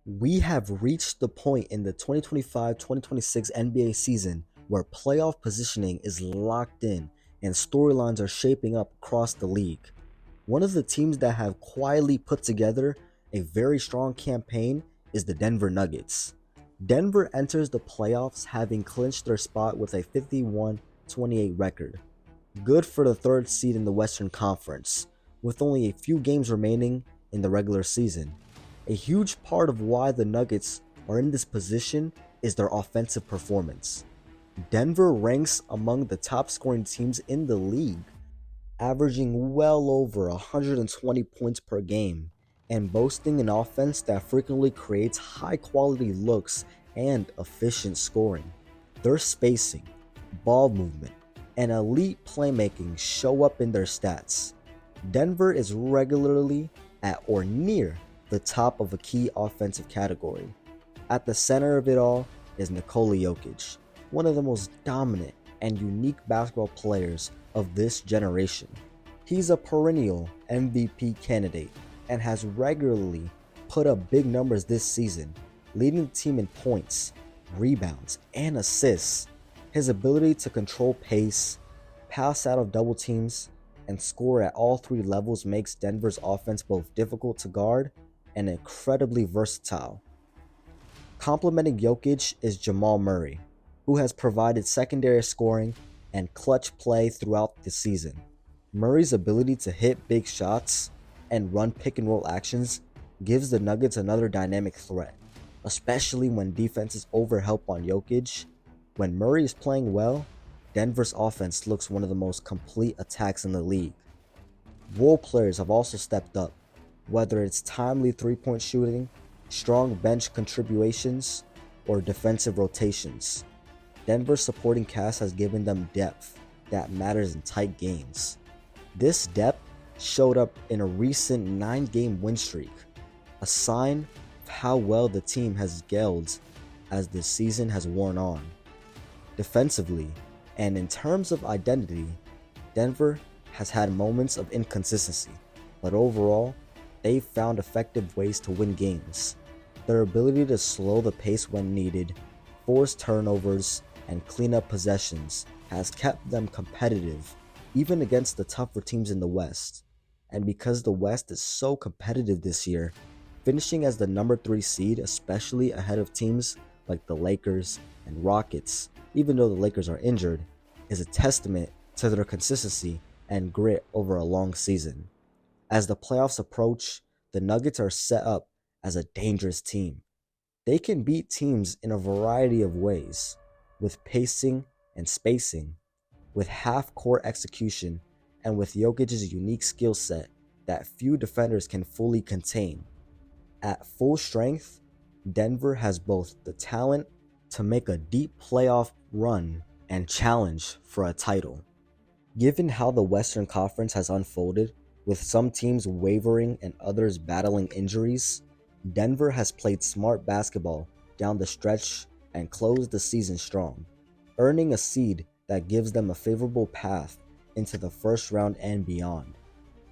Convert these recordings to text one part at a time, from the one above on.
We have reached the point in the 2025-2026 NBA season where playoff positioning is locked in and storylines are shaping up across the league. One of the teams that have quietly put together a very strong campaign is the Denver Nuggets. Denver enters the playoffs having clinched their spot with a 51-28 record. Good for the third seed in the Western Conference, with only a few games remaining in the regular season. A huge part of why the Nuggets are in this position is their offensive performance. Denver ranks among the top scoring teams in the league, averaging well over 120 points per game and boasting an offense that frequently creates high quality looks and efficient scoring. Their spacing, ball movement, and elite playmaking show up in their stats. Denver is regularly at or near the top of a key offensive category. At the center of it all is Nikola Jokic, one of the most dominant and unique basketball players of this generation. He's a perennial MVP candidate and has regularly put up big numbers this season, leading the team in points, rebounds, and assists. His ability to control pace, pass out of double teams, and score at all three levels makes Denver's offense both difficult to guard and incredibly versatile. Complementing Jokic is Jamal Murray, who has provided secondary scoring and clutch play throughout the season. Murray's ability to hit big shots and run pick and roll actions gives the Nuggets another dynamic threat, especially when defenses overhelp on Jokic. When Murray is playing well, Denver's offense looks one of the most complete attacks in the league. Role players have also stepped up, whether it's timely three-point shooting, strong bench contributions, or defensive rotations. Denver's supporting cast has given them depth that matters in tight games. This depth showed up in a recent 9-game win streak, a sign of how well the team has gelled as the season has worn on. Defensively, and in terms of identity, Denver has had moments of inconsistency, but overall, they've found effective ways to win games. Their ability to slow the pace when needed, force turnovers, and clean up possessions has kept them competitive even against the tougher teams in the West. And because the West is so competitive this year, finishing as the number 3 seed, especially ahead of teams like the Lakers and Rockets, even though the Lakers are injured, is a testament to their consistency and grit over a long season. As the playoffs approach, the Nuggets are set up as a dangerous team. They can beat teams in a variety of ways, with pacing and spacing, with half-court execution, and with Jokic's unique skill set that few defenders can fully contain. At full strength, Denver has both the talent to make a deep playoff run and challenge for a title. Given how the Western Conference has unfolded, with some teams wavering and others battling injuries, Denver has played smart basketball down the stretch and closed the season strong, earning a seed that gives them a favorable path into the first round and beyond.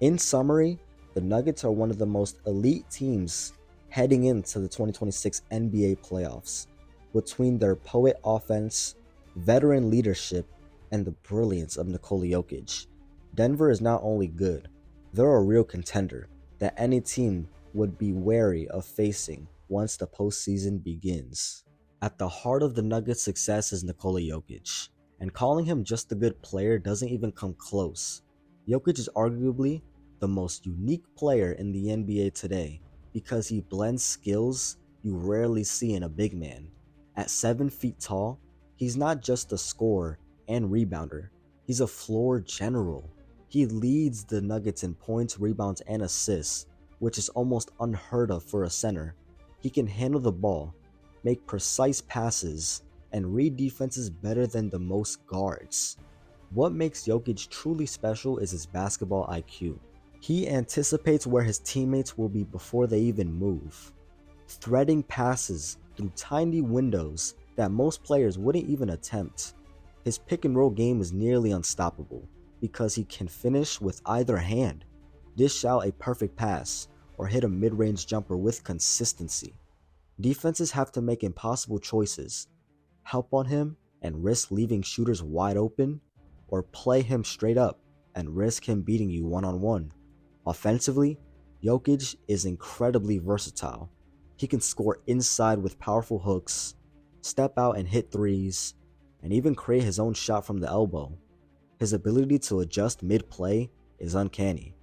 In summary, the Nuggets are one of the most elite teams heading into the 2026 NBA playoffs. Between their poet offense, veteran leadership, and the brilliance of Nikola Jokic, Denver is not only good, they're a real contender that any team would be wary of facing once the postseason begins. At the heart of the Nuggets' success is Nikola Jokic, and calling him just a good player doesn't even come close. Jokic is arguably the most unique player in the NBA today because he blends skills you rarely see in a big man. At 7 feet tall, he's not just a scorer and rebounder, he's a floor general. He leads the Nuggets in points, rebounds, and assists, which is almost unheard of for a center. He can handle the ball, make precise passes, and read defenses better than the most guards. What makes Jokic truly special is his basketball IQ. He anticipates where his teammates will be before they even move, threading passes through tiny windows that most players wouldn't even attempt. His pick and roll game is nearly unstoppable because he can finish with either hand, dish out a perfect pass, or hit a mid-range jumper with consistency. Defenses have to make impossible choices: help on him and risk leaving shooters wide open, or play him straight up and risk him beating you one-on-one. Offensively, Jokic is incredibly versatile. He can score inside with powerful hooks, step out and hit threes, and even create his own shot from the elbow. His ability to adjust mid-play is uncanny.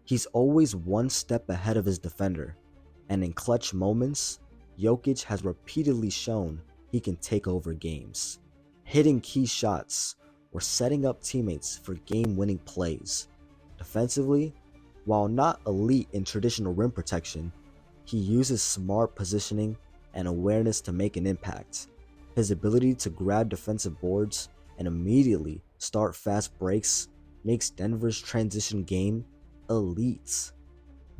He's always one step ahead of his defender, and in clutch moments, Jokic has repeatedly shown he can take over games, hitting key shots or setting up teammates for game-winning plays. Defensively, while not elite in traditional rim protection, he uses smart positioning and awareness to make an impact. His ability to grab defensive boards and immediately start fast breaks makes Denver's transition game elite.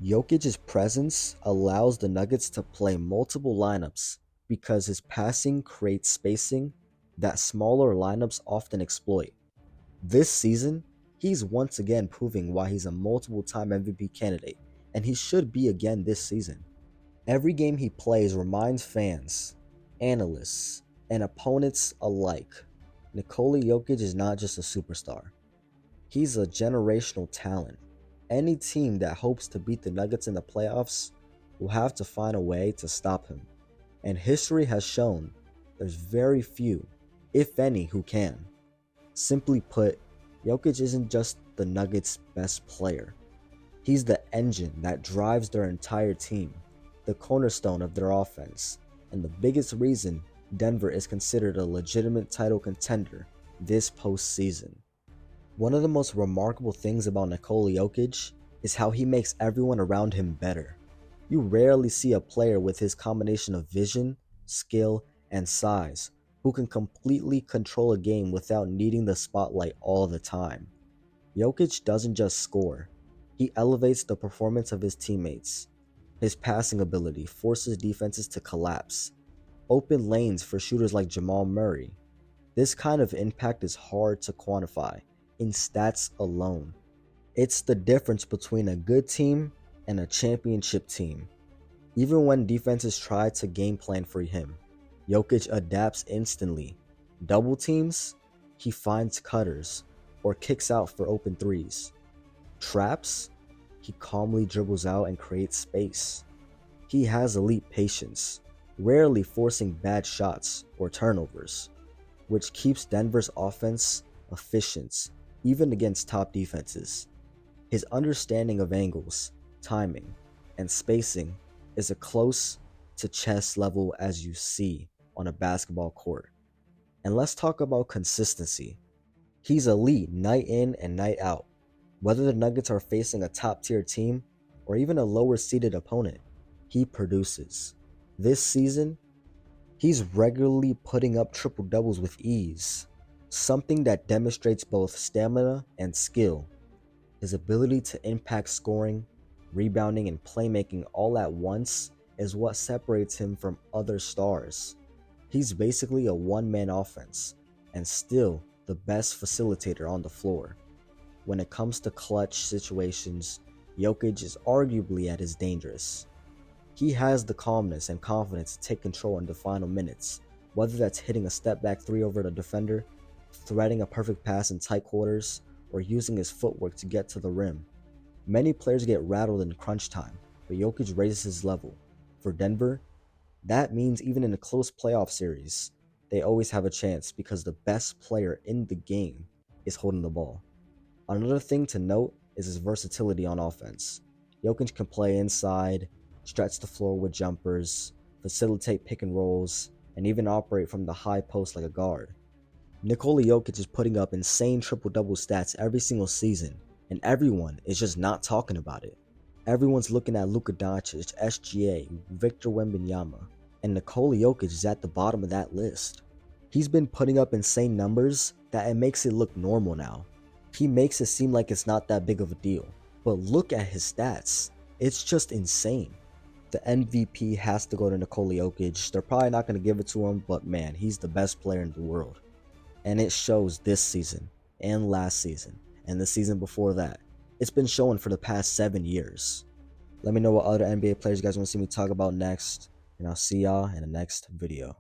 Jokic's presence allows the Nuggets to play multiple lineups because his passing creates spacing that smaller lineups often exploit. This season, he's once again proving why he's a multiple-time MVP candidate, and he should be again this season. Every game he plays reminds fans, analysts, and opponents alike, Nikola Jokic is not just a superstar. He's a generational talent. Any team that hopes to beat the Nuggets in the playoffs will have to find a way to stop him. And history has shown there's very few, if any, who can. Simply put, Jokic isn't just the Nuggets' best player. He's the engine that drives their entire team, the cornerstone of their offense, and the biggest reason Denver is considered a legitimate title contender this postseason. One of the most remarkable things about Nikola Jokic is how he makes everyone around him better. You rarely see a player with his combination of vision, skill, and size who can completely control a game without needing the spotlight all the time. Jokic doesn't just score, he elevates the performance of his teammates. His passing ability forces defenses to collapse, open lanes for shooters like Jamal Murray. This kind of impact is hard to quantify in stats alone. It's the difference between a good team and a championship team. Even when defenses try to game plan for him, Jokic adapts instantly. Double teams, he finds cutters or kicks out for open threes. Traps, he calmly dribbles out and creates space. He has elite patience, rarely forcing bad shots or turnovers, which keeps Denver's offense efficient even against top defenses. His understanding of angles, timing, and spacing is as close to chess level as you see on a basketball court. And let's talk about consistency. He's elite night in and night out. Whether the Nuggets are facing a top-tier team or even a lower-seeded opponent, he produces. This season, he's regularly putting up triple-doubles with ease, something that demonstrates both stamina and skill. His ability to impact scoring, rebounding, and playmaking all at once is what separates him from other stars. He's basically a one-man offense, and still the best facilitator on the floor. When it comes to clutch situations, Jokic is arguably at his dangerous. He has the calmness and confidence to take control in the final minutes, whether that's hitting a step-back three over the defender, threading a perfect pass in tight quarters, or using his footwork to get to the rim. Many players get rattled in crunch time, but Jokic raises his level. For Denver, that means even in a close playoff series, they always have a chance because the best player in the game is holding the ball. Another thing to note is his versatility on offense. Jokic can play inside, stretch the floor with jumpers, facilitate pick and rolls, and even operate from the high post like a guard. Nikola Jokic is putting up insane triple-double stats every single season, and everyone is just not talking about it. Everyone's looking at Luka Doncic, SGA, Victor Wembanyama, and Nikola Jokic is at the bottom of that list. He's been putting up insane numbers that it makes it look normal now. He makes it seem like it's not that big of a deal, but look at his stats. It's just insane. The MVP has to go to Nikola Jokic. They're probably not going to give it to him, but man, he's the best player in the world. And it shows this season, and last season, and the season before that. It's been showing for the past 7 years. Let me know what other NBA players you guys want to see me talk about next. and I'll see y'all in the next video.